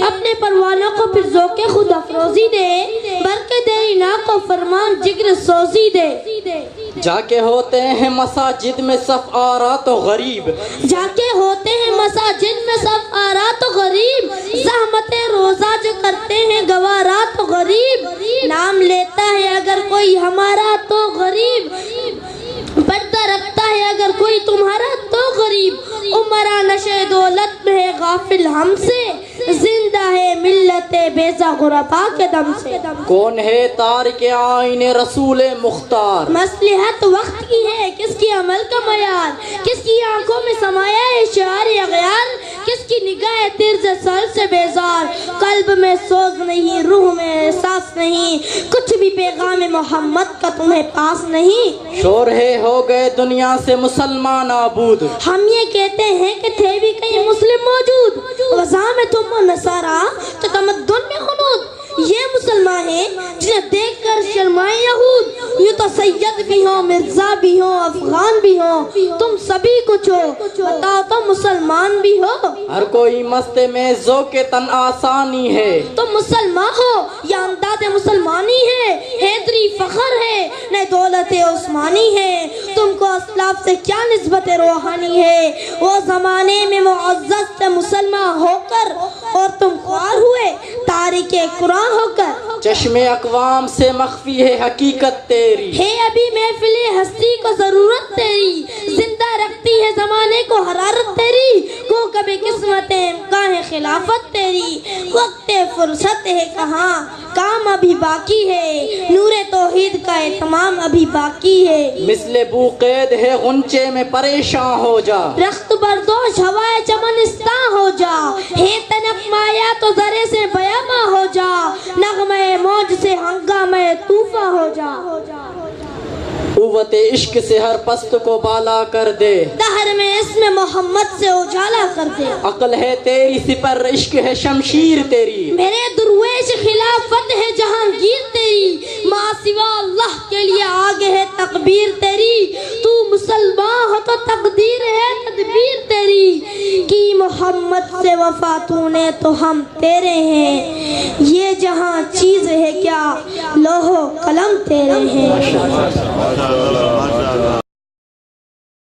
اپنے پروانوں کو پھر ذوق خود افروزی دے، برکت تیری ناک کو فرمان جگر سوزی دے۔ جا کے ہوتے ہیں مساجد میں صف آرا تو غریب، جا کے ہوتے ہیں مساجد میں صف آرا تو غریب، زحمت روزہ جو کرتے ہیں گوارا تو غریب، نام لیتا ہے اگر کوئی ہمارا تو غریب، پردہ رکھتا ہے اگر کوئی تمہارا تو غریب، عمرہ نشے دولت میں ہے غافل ہم سے، زندہ ہے ملت بیزا غربا کے دم سے۔ کون ہے تارک آئین رسول مختار، مصلحت وقت کی ہے کس کی عمل کا معیار، کس کی آنکھوں میں سمایا ہے شعار اغیار، کس کی نگاہ ترز سر سے بیزار، قلب میں سوز نہیں روح میں احساس نہیں، کچھ بھی پیغام محمد کا تمہیں پاس نہیں۔ شور ہے ہو گئے دنیا سے مسلمان آبود، ہم یہ کہتے ہیں کہ تھے بھی کہیں مسلم موجود، وضع میں تم و نصارہ تو تمدن میں خلود، یہ مسلمان ہیں جنہیں دیکھ کر شرمائے یہود، یوں تو سید بھی ہو مرزا بھی ہو افغان بھی ہو، تم سبھی کچھ ہو بتاؤ تو مسلمان بھی ہو۔ ہر کوئی مست میں ذوق تن آسانی ہے، تم مسلمان ہو یا امداد مسلمانی ہے، حیدری فخر ہے نہ دولت عثمانی ہے، تم کو اسلاف سے کیا نسبت روحانی ہے، وہ زمانے میں معزز سے مسلمان ہو کر اور تم خوار ہوئے تارک قرآن ہو کر۔ چشم اقوام سے مخفی ہے حقیقت تیری، ہے ابھی محفل ہستی کو ضرورت تیری، زندہ رکھتی ہے زمانے کو حرارت تیری، کو کبھی قسمت امکان ہے خلافت تیری، وقت فرصت ہے کہاں کام ابھی باقی ہے، نور توحید کا اہتمام ابھی باقی ہے۔ مثل بو قید ہے غنچے میں پریشان ہو جا، رخت بردوش ہوائے چمنستاں ہو جا، ہے تنک مایا تو ذرے سے بیامہ ہو جا، نغمہ موج سے ہنگامہ طوفاں ہو جا۔ قوت عشق سے ہر پست کو بالا کر دے، دہر میں اسم محمد سے اجالا کر دے، عقل ہے تیری سپر عشق ہے شمشیر تیری، میرے درویش خلافت ہے جہانگیر تیری، ماں سوا اللہ کے لیے آگے ہے تکبیر تیری، تو مسلمان ہو تو تقدیر ہے تدبیر تیری، کی محمد سے وفا تو نے تو ہم تیرے ہیں، یہ جہاں چیز ہے کیا لوح و قلم تیرے ہیں۔